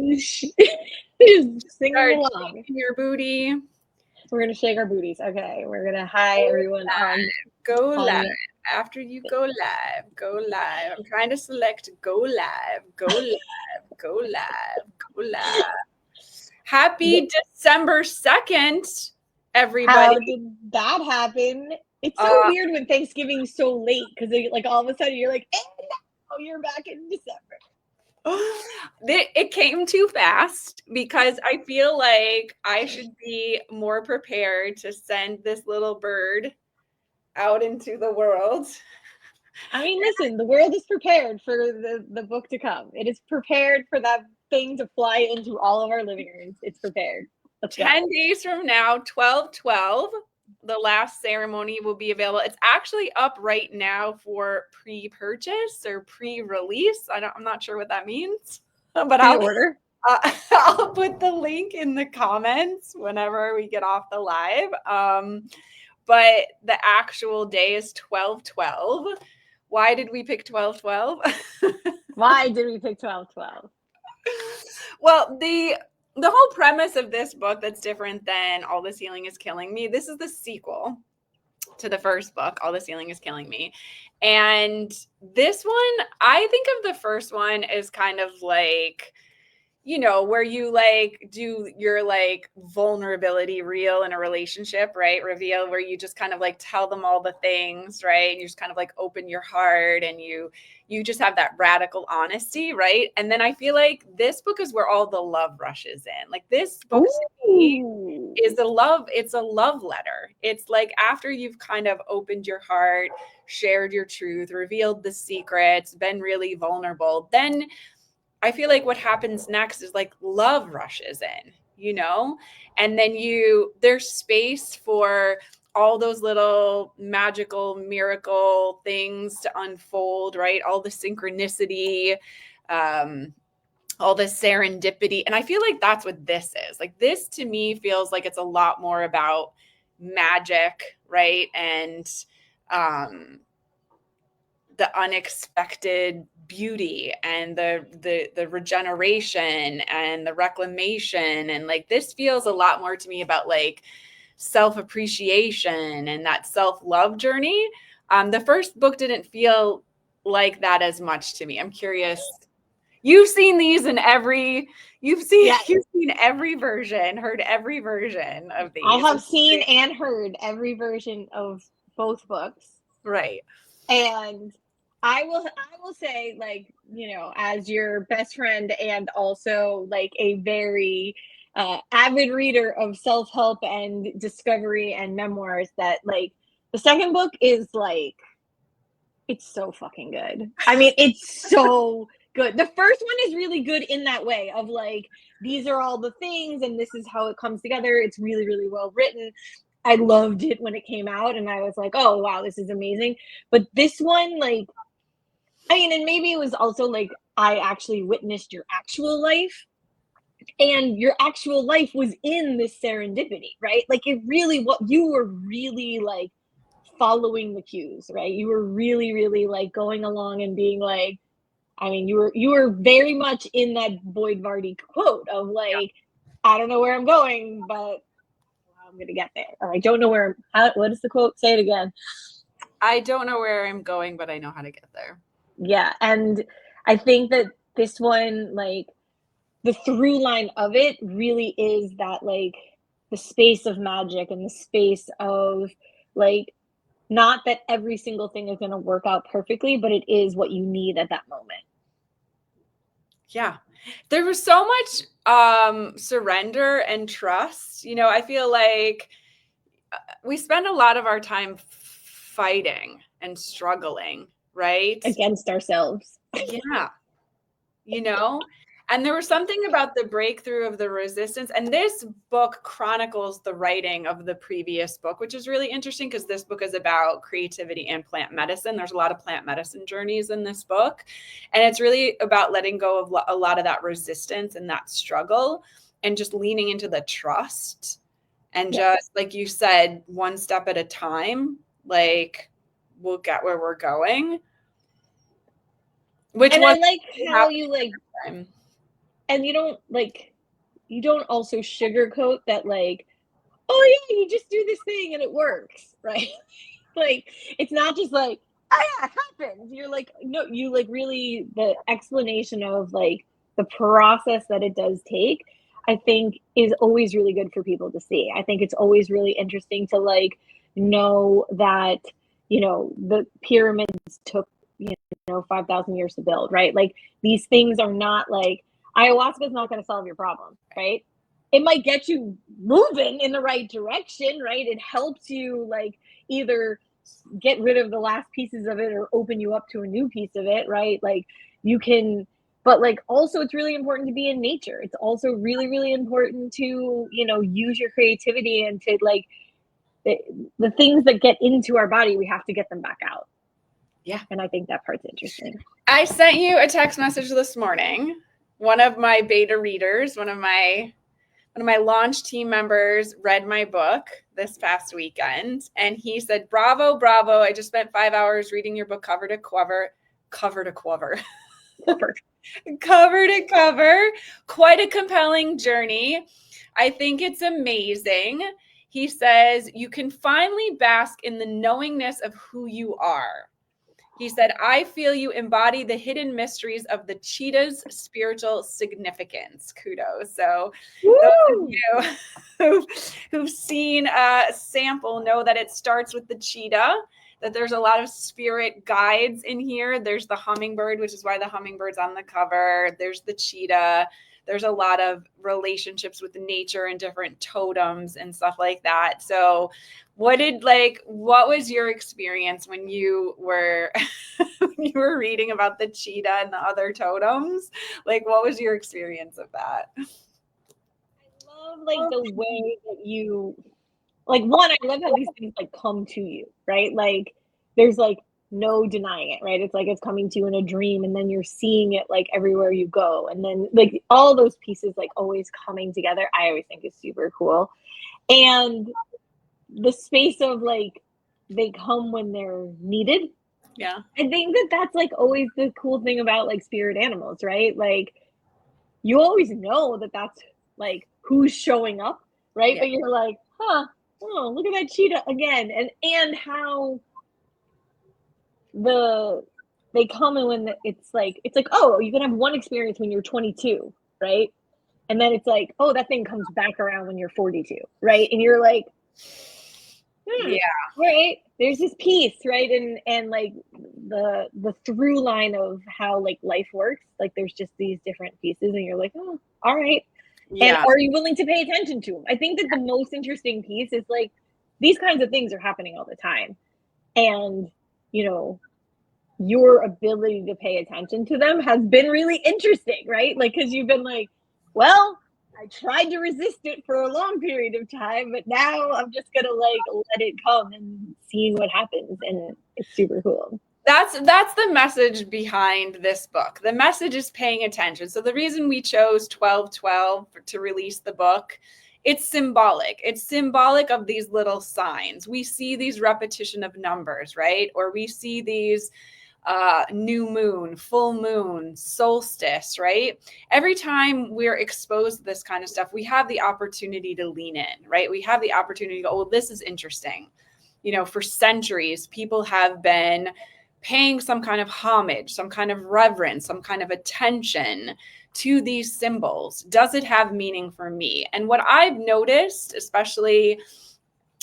Just singing Start along. shaking your booty. We're gonna shake our booties. Okay, we're gonna hi everyone Go on live. After you go live, go live. I'm trying to select go live, go live, go live, go live. Happy December 2nd, everybody. How did that happen? It's so weird when Thanksgiving's so late because like all of a sudden you're like, and now you're back in December. It came too fast because I feel like I should be more prepared to send this little bird out into the world. I mean, listen, the world is prepared for the book to come. It is prepared for that thing to fly into all of our living rooms. It's prepared. Let's 10 days from now, 12/12, the last ceremony will be available. It's actually up right now for pre-purchase or pre-release. I'm not sure what that means, but pre-order. I'll put the link in the comments whenever we get off the live. But the actual day is 12/12. Why did we pick 12/12? Why did we pick 12/12? Well, the whole premise of this book that's different than All This Healing Is Killing Me, this is the sequel to the first book, All This Healing Is Killing Me. And this one, I think of the first one as kind of like, you know, where you like do your like vulnerability reel in a relationship, right? Reveal, where you just kind of like tell them all the things, right? And you just kind of like open your heart and you just have that radical honesty, right? And then I feel like this book is where all the love rushes in. Like this book is it's a love letter. It's like after you've kind of opened your heart, shared your truth, revealed the secrets, been really vulnerable, then I feel like what happens next is like love rushes in, you know, and then there's space for all those little magical miracle things to unfold, right? All the synchronicity, all the serendipity. And I feel like that's what this is. Like this to me feels like it's a lot more about magic, right? And the unexpected beauty and the regeneration and the reclamation. And like this feels a lot more to me about like self-appreciation and that self-love journey. The first book didn't feel like that as much to me. I'm curious. You've seen these in you've seen every version, heard every version of these. I have seen and heard every version of both books. Right. And I will say, like, you know, as your best friend and also like a very avid reader of self-help and discovery and memoirs, that like the second book is like, it's so fucking good. I mean, it's so good. The first one is really good in that way of like, these are all the things and this is how it comes together. It's really, really well written. I loved it when it came out and I was like, oh wow, this is amazing. But this one, like, I mean, and maybe it was also like I actually witnessed your actual life, and your actual life was in this serendipity, right? Like it really, what you were really like following the cues, right? You were really, really like going along and being like, I mean, you were very much in that Boyd Vardy quote of like, I don't know where I'm going, but I'm gonna get there. Or I don't know what is the quote? Say it again. I don't know where I'm going, but I know how to get there. Yeah, and I think that this one, like, the through line of it really is that, like, the space of magic and the space of, like, not that every single thing is going to work out perfectly, but it is what you need at that moment. Yeah. There was so much surrender and trust. You know, I feel like we spend a lot of our time fighting and struggling, right? Against ourselves. Yeah. You know, and there was something about the breakthrough of the resistance. And this book chronicles the writing of the previous book, which is really interesting because this book is about creativity and plant medicine. There's a lot of plant medicine journeys in this book. And it's really about letting go of a lot of that resistance and that struggle and just leaning into the trust. And just like you said, one step at a time, like we'll get where we're going. Which and I like how you like and you don't also sugarcoat that, like, oh yeah, you just do this thing and it works, right? Like, it's not just like, oh yeah, it happens. You're like, no, you like really the explanation of like the process that it does take, I think is always really good for people to see. I think it's always really interesting to like know that, the pyramids took, 5,000 years to build, right? Like these things are not like ayahuasca is not going to solve your problem, right? It might get you moving in the right direction, right? It helps you like either get rid of the last pieces of it or open you up to a new piece of it, right? Like you can, but like also it's really important to be in nature. It's also really, really important to, use your creativity and to like the, the things that get into our body, we have to get them back out. Yeah. And I think that part's interesting. I sent you a text message this morning. One of my beta readers, one of my launch team members read my book this past weekend, and he said, "Bravo, bravo! I just spent 5 hours reading your book cover to cover, cover to cover." Cover to cover. Quite a compelling journey. I think it's amazing. He says, "You can finally bask in the knowingness of who you are." He said, "I feel you embody the hidden mysteries of the cheetah's spiritual significance." Kudos. So those of you who've seen a sample know that it starts with the cheetah, that there's a lot of spirit guides in here. There's the hummingbird, which is why the hummingbird's on the cover. There's the cheetah. There's a lot of relationships with nature and different totems and stuff like that. So what was your experience when you were reading about the cheetah and the other totems? Like, what was your experience of that? I love like the way that you like one, I love how these things like come to you, right? Like there's like no denying it, right? It's like it's coming to you in a dream and then you're seeing it like everywhere you go. And then like all those pieces like always coming together, I always think is super cool. And the space of like they come when they're needed. Yeah. I think that that's like always the cool thing about like spirit animals, right? Like you always know that that's like who's showing up, right? Yeah. But you're like, huh, oh, look at that cheetah again. And how they come and when it's like, oh, you can have one experience when you're 22, right? And then it's like, oh, that thing comes back around when you're 42, right? And you're like, Yeah. right, there's this piece, right? And like the through line of how like life works, like there's just these different pieces and you're like, oh, all right. And Yeah. are you willing to pay attention to them? I think that the most interesting piece is like these kinds of things are happening all the time, and your ability to pay attention to them has been really interesting, right? Like because you've been like, well, I tried to resist it for a long period of time, but now I'm just gonna like let it come and seeing what happens, and it's super cool. That's the message behind this book. The message is paying attention. So the reason we chose 1212 to release the book, it's symbolic. It's symbolic of these little signs. We see these repetition of numbers, right? Or we see these new moon, full moon, solstice, right? Every time we're exposed to this kind of stuff, we have the opportunity to lean in, right? We have the opportunity to go, well, this is interesting. For centuries, people have been paying some kind of homage, some kind of reverence, some kind of attention to these symbols. Does it have meaning for me? And what I've noticed, especially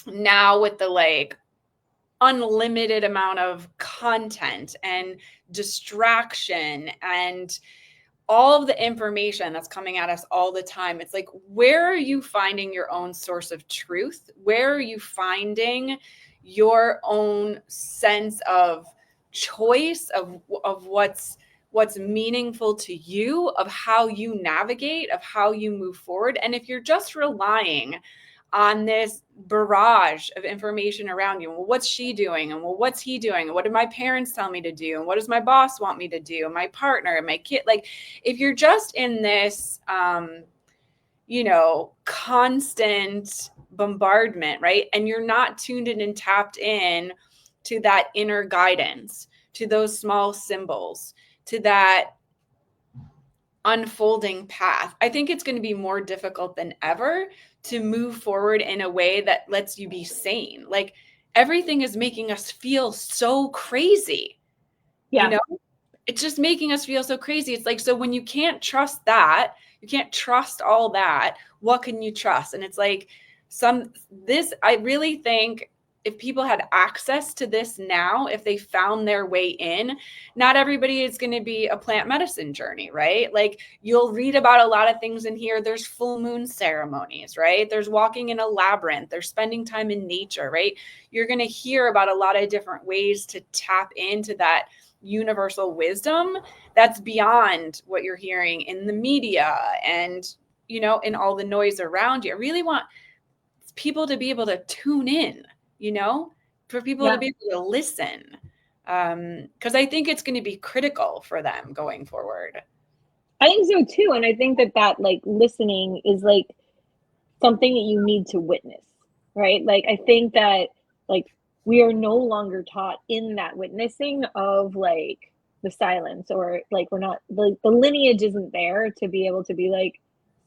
now with the like unlimited amount of content and distraction and all of the information that's coming at us all the time, it's like, where are you finding your own source of truth? Where are you finding your own sense of choice of what's meaningful to you, of how you navigate, of how you move forward? And if you're just relying on this barrage of information around you, well, what's she doing? And well, what's he doing? And what did my parents tell me to do? And what does my boss want me to do? And my partner and my kid, like if you're just in this constant bombardment, right? And you're not tuned in and tapped in to that inner guidance, to those small symbols, to that unfolding path. I think it's going to be more difficult than ever to move forward in a way that lets you be sane. Like everything is making us feel so crazy. Yeah. You know, it's just making us feel so crazy. It's like, so when you can't trust that, you can't trust all that, what can you trust? And it's like I really think if people had access to this now, if they found their way in, not everybody is going to be a plant medicine journey, right? Like you'll read about a lot of things in here. There's full moon ceremonies, right? There's walking in a labyrinth. There's spending time in nature, right? You're going to hear about a lot of different ways to tap into that universal wisdom that's beyond what you're hearing in the media and, in all the noise around you. I really want people to be able to tune in, for people to be able to listen. Because I think it's going to be critical for them going forward. I think so too. And I think that like listening is like something that you need to witness, right? Like, I think that like we are no longer taught in that witnessing of like the silence, or like we're not, the lineage isn't there to be able to be like,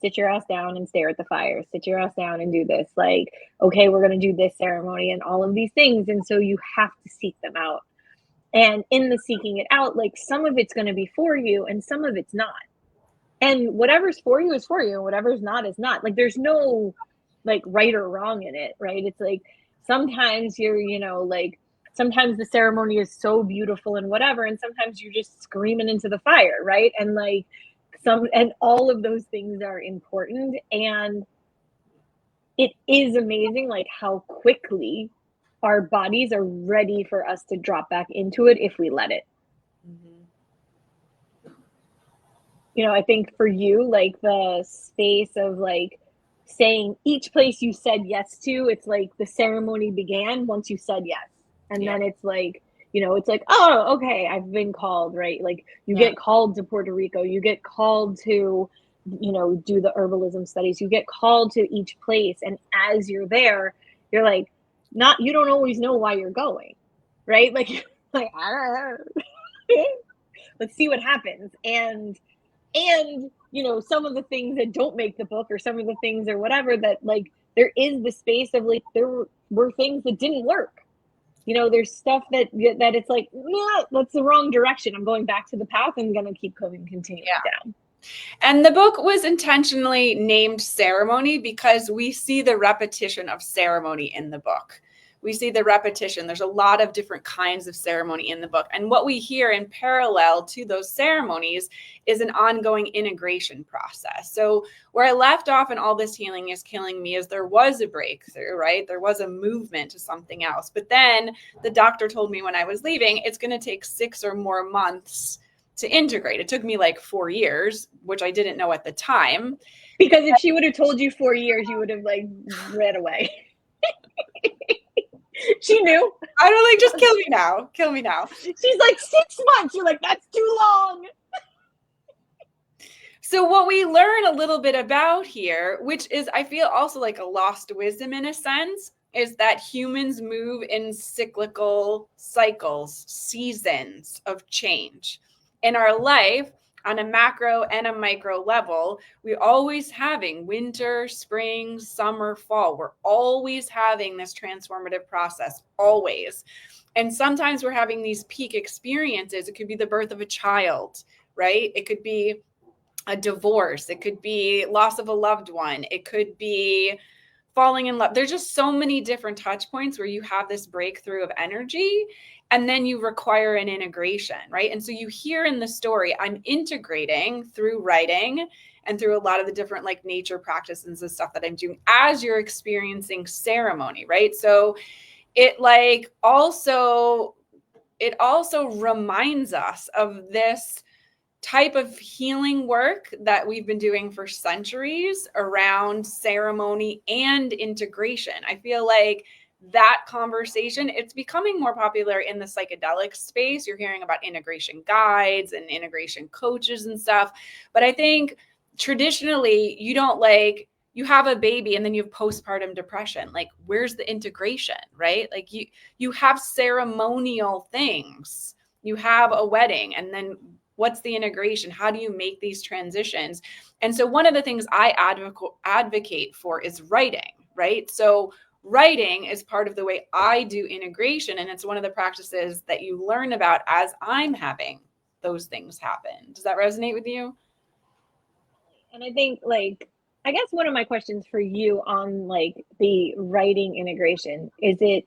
sit your ass down and stare at the fire, sit your ass down and do this. Like, okay, we're going to do this ceremony and all of these things. And so you have to seek them out. And in the seeking it out, like some of it's going to be for you and some of it's not. And whatever's for you is for you, and whatever's not is not. Like there's no like right or wrong in it, right? It's like sometimes you're, like sometimes the ceremony is so beautiful and whatever, and sometimes you're just screaming into the fire, right? And like and all of those things are important. And it is amazing like how quickly our bodies are ready for us to drop back into it if we let it. I think for you, like the space of like saying each place you said yes to, it's like the ceremony began once you said yes. And then it's like, it's like, oh, okay, I've been called, right? Like you get called to Puerto Rico, you get called to, do the herbalism studies, you get called to each place. And as you're there, you're like, you don't always know why you're going, right? Like, like, I don't know. Let's see what happens. And some of the things that don't make the book, or some of the things or whatever, that like there is the space of like there were things that didn't work. There's stuff that it's like, yeah, that's the wrong direction, I'm going back to the path, I'm gonna keep continuing down. And the book was intentionally named Ceremony because we see the repetition of ceremony in the book. We see the repetition. There's a lot of different kinds of ceremony in the book. And what we hear in parallel to those ceremonies is an ongoing integration process. So where I left off in All This Healing Is Killing Me is there was a breakthrough, right? There was a movement to something else. But then the doctor told me when I was leaving, it's going to take 6 or more months to integrate. It took me like 4 years, which I didn't know at the time. Because if she would have told you 4 years, you would have like ran away. She knew. I don't like, just kill me now. Kill me now. She's like 6 months. You're like, that's too long. So what we learn a little bit about here, which is, I feel also like a lost wisdom in a sense, is that humans move in cyclical cycles, seasons of change. In our life, on a macro and a micro level, we're always having winter, spring, summer, fall. We're always having this transformative process, always. And sometimes we're having these peak experiences. It could be the birth of a child, right? It could be a divorce. It could be loss of a loved one. It could be falling in love. There's just so many different touch points where you have this breakthrough of energy, and then you require an integration, right? And so you hear in the story, I'm integrating through writing and through a lot of the different like nature practices and stuff that I'm doing as you're experiencing ceremony, right? So it also reminds us of this type of healing work that we've been doing for centuries around ceremony and integration. I feel like that conversation, it's becoming more popular in the psychedelic space. You're hearing about integration guides and integration coaches and stuff. But I think traditionally you have a baby and then you have postpartum depression. Like, where's the integration, right? Like you have ceremonial things. You have a wedding, and then What's the integration? How do you make these transitions? And so one of the things I advocate for is writing, right? So writing is part of the way I do integration, and it's one of the practices that you learn about as I'm having those things happen. Does that resonate with you? And I think like I guess one of my questions for you on like the writing integration is the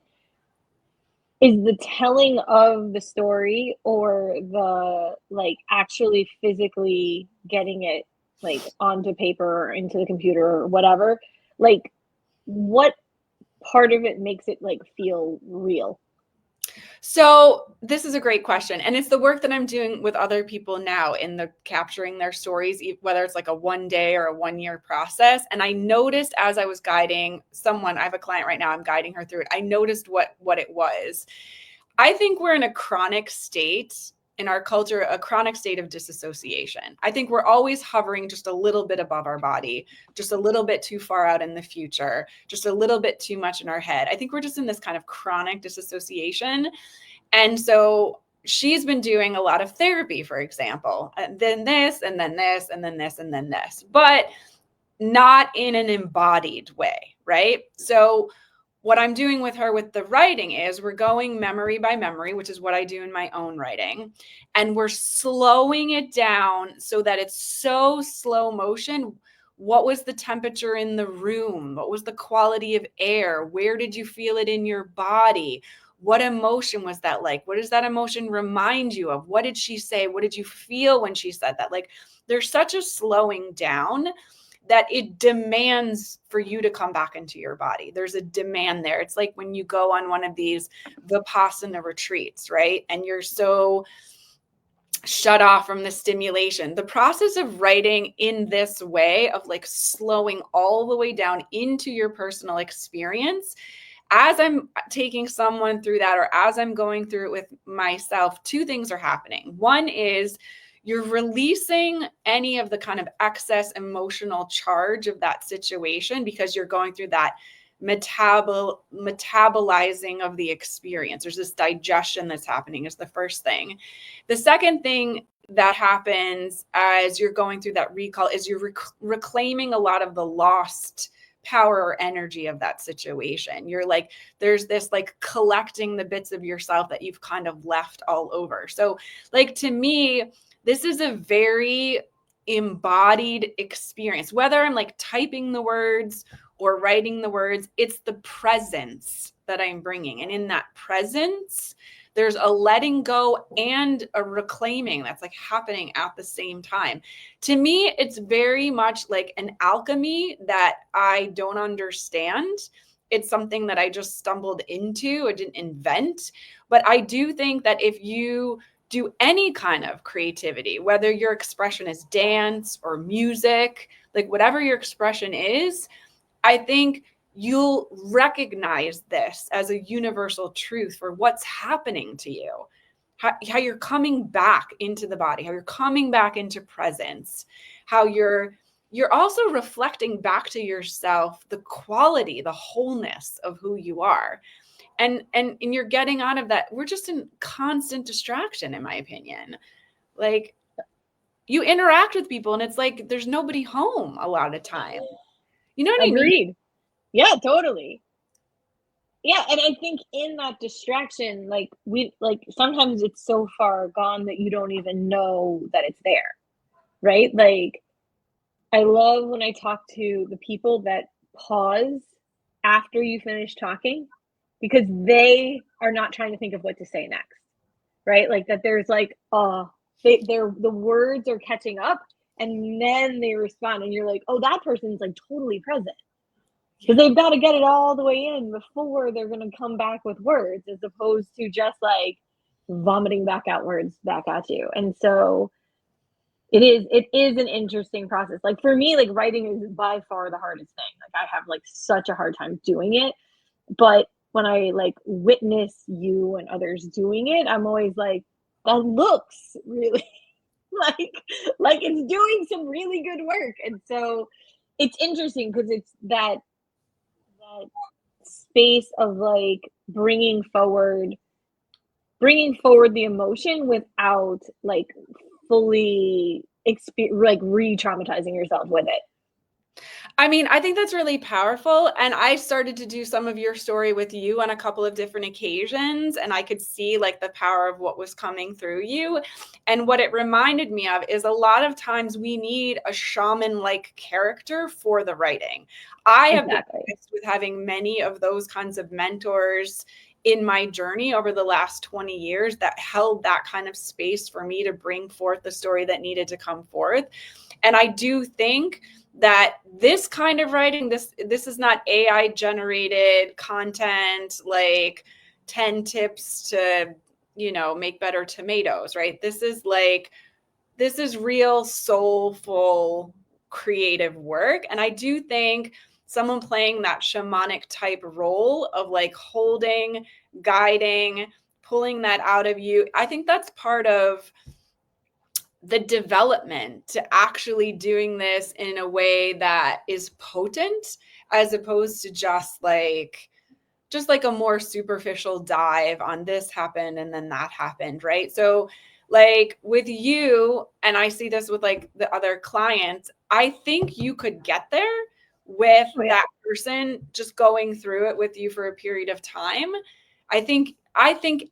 telling of the story or the like actually physically getting it like onto paper or into the computer or whatever, like what part of it makes it like feel real? So this is a great question. And it's the work that I'm doing with other people now in the capturing their stories, whether it's like a 1 day or a 1 year process. And I noticed as I was guiding someone, I have a client right now, I'm guiding her through it. I noticed what it was. I think we're in a chronic state in our culture, a chronic state of disassociation. I think we're always hovering just a little bit above our body, just a little bit too far out in the future, just a little bit too much in our head. I think we're just in this kind of chronic disassociation. And so she's been doing a lot of therapy, for example, and then this, and then this, and then this, and then this, but not in an embodied way, right? So what I'm doing with her with the writing is we're going memory by memory, which is what I do in my own writing. And we're slowing it down so that it's so slow motion. What was the temperature in the room? What was the quality of air? Where did you feel it in your body? What emotion was that like? What does that emotion remind you of? What did she say? What did you feel when she said that? Like, there's such a slowing down that it demands for you to come back into your body. There's a demand there. It's like when you go on one of these Vipassana retreats, right? And you're so shut off from the stimulation. The process of writing in this way of like slowing all the way down into your personal experience, as I'm taking someone through that, or as I'm going through it with myself, two things are happening. One is you're releasing any of the kind of excess emotional charge of that situation because you're going through that metabolizing of the experience. There's this digestion that's happening is the first thing. The second thing that happens as you're going through that recall is you're reclaiming a lot of the lost power or energy of that situation. You're like, there's this like collecting the bits of yourself that you've kind of left all over. So like to me, this is a very embodied experience. Whether I'm like typing the words or writing the words, it's the presence that I'm bringing. And in that presence, there's a letting go and a reclaiming that's like happening at the same time. To me, it's very much like an alchemy that I don't understand. It's something that I just stumbled into. I didn't invent. But I do think that if you do any kind of creativity, whether your expression is dance or music, like whatever your expression is, I think you'll recognize this as a universal truth for what's happening to you, how you're coming back into the body, how you're coming back into presence, how you're also reflecting back to yourself the quality, the wholeness of who you are. And you're getting out of that. We're just in constant distraction, in my opinion. Like you interact with people and it's like there's nobody home a lot of time. You know what I mean? Agreed. Yeah, totally. Yeah, and I think in that distraction, like we like sometimes it's so far gone that you don't even know that it's there, right? Like I love when I talk to the people that pause after you finish talking because they are not trying to think of what to say next, right? Like that there's like they're the words are catching up and then they respond and you're like, "Oh, that person's like totally present." Because they've got to get it all the way in before they're going to come back with words as opposed to just like vomiting back out words back at you. And so it is an interesting process. Like for me, like writing is by far the hardest thing. Like I have like such a hard time doing it. But when I like witness you and others doing it, I'm always like, that looks really like like it's doing some really good work. And so it's interesting because it's that space of like bringing forward the emotion without like fully like re-traumatizing yourself with it. I mean, I think that's really powerful. And I started to do some of your story with you on a couple of different occasions, and I could see like the power of what was coming through you. And what it reminded me of is a lot of times we need a shaman-like character for the writing. I have been Exactly. blessed with having many of those kinds of mentors in my journey over the last 20 years that held that kind of space for me to bring forth the story that needed to come forth. And I do think that this kind of writing, this is not AI generated content like 10 tips to, make better tomatoes, right? This is real soulful creative work. And I do think someone playing that shamanic type role of like holding, guiding, pulling that out of you, I think that's part of the development to actually doing this in a way that is potent, as opposed to just like a more superficial dive on this happened and then that happened, right? So like with you, and I see this with like the other clients, I think you could get there with Oh, yeah. that person just going through it with you for a period of time. I think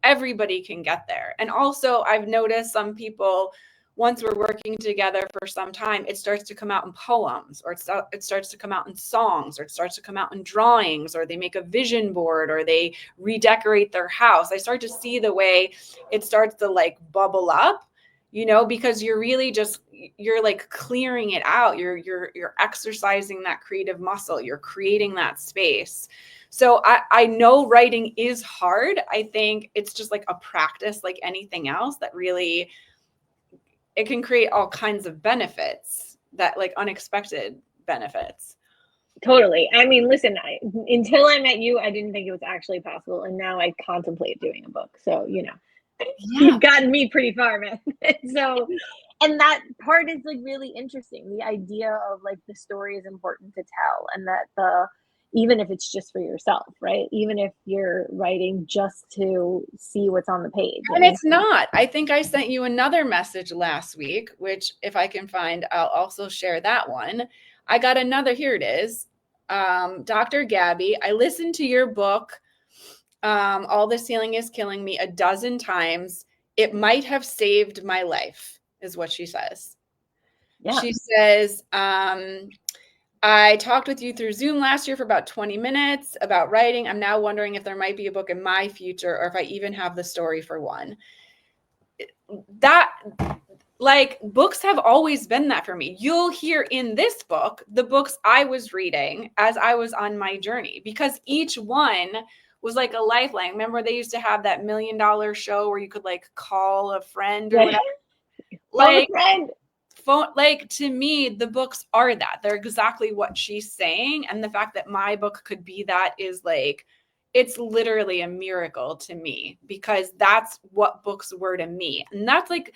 everybody can get there. And also I've noticed some people, once we're working together for some time, it starts to come out in poems, or it starts to come out in songs, or it starts to come out in drawings, or they make a vision board, or they redecorate their house. I start to see the way it starts to like bubble up, because you're really just, you're like clearing it out. You're exercising that creative muscle. You're creating that space. So I know writing is hard. I think it's just like a practice like anything else that really, it can create all kinds of benefits, that like unexpected benefits. Totally. I mean, listen, until I met you, I didn't think it was actually possible. And now I contemplate doing a book. So, Yeah. you've gotten me pretty far, man. So, and that part is like really interesting. The idea of like the story is important to tell, and that even if it's just for yourself, right? Even if you're writing just to see what's on the page. And it's not. I think I sent you another message last week, which if I can find, I'll also share that one. I got another, here it is. Dr. Gabby, I listened to your book, All This Healing is Killing Me, a dozen times. It might have saved my life, is what she says. Yeah. She says, I talked with you through Zoom last year for about 20 minutes about writing. I'm now wondering if there might be a book in my future, or if I even have the story for one. That, like, books have always been that for me. You'll hear in this book the books I was reading as I was on my journey, because each one was like a lifeline. Remember, they used to have that $1 million show where you could like call a friend or whatever. Phone a Like, friend. to me, the books are that. They're exactly what she's saying. And the fact that my book could be that is like, it's literally a miracle to me, because that's what books were to me. And that's like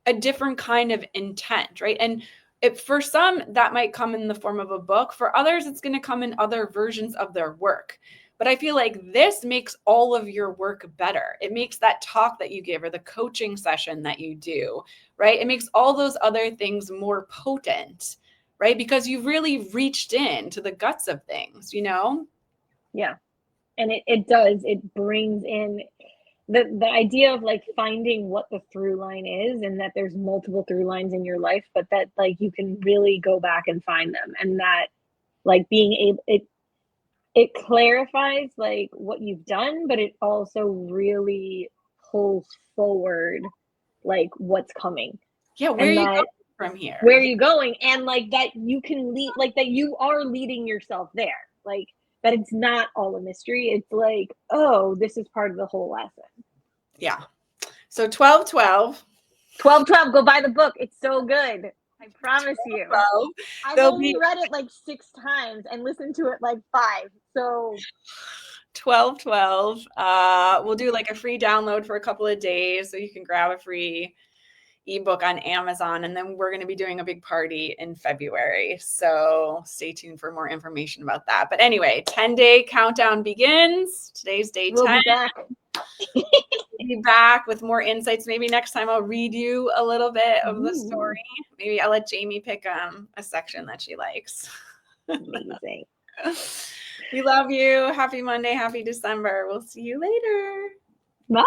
a different kind of intent, right? And for some, that might come in the form of a book. For others, it's going to come in other versions of their work. But I feel like this makes all of your work better. It makes that talk that you give, or the coaching session that you do, right? It makes all those other things more potent, right? Because you've really reached into the guts of things, Yeah. And it does. It brings in the idea of like finding what the through line is, and that there's multiple through lines in your life, but that like you can really go back and find them, and that like being able, it clarifies like what you've done, but it also really pulls forward like what's coming. Yeah, where are And you that, going from here? where are you going, and like that you can lead, like that you are leading yourself there, like that it's not all a mystery. It's like, oh, this is part of the whole lesson. Yeah. So 12/12. 12/12, go buy the book. It's so good. I promise you. 12. I've There'll only be read it like 6 times and listened to it like 5. So 12/12. We'll do like a free download for a couple of days, so you can grab a free ebook on Amazon, and then we're going to be doing a big party in February. So stay tuned for more information about that. But anyway, 10-day countdown begins. Today's day 10. We'll be back. We'll be back with more insights. Maybe next time I'll read you a little bit of the story. Maybe I'll let Jamie pick a section that she likes. Amazing. We love you. Happy Monday. Happy December. We'll see you later. Bye.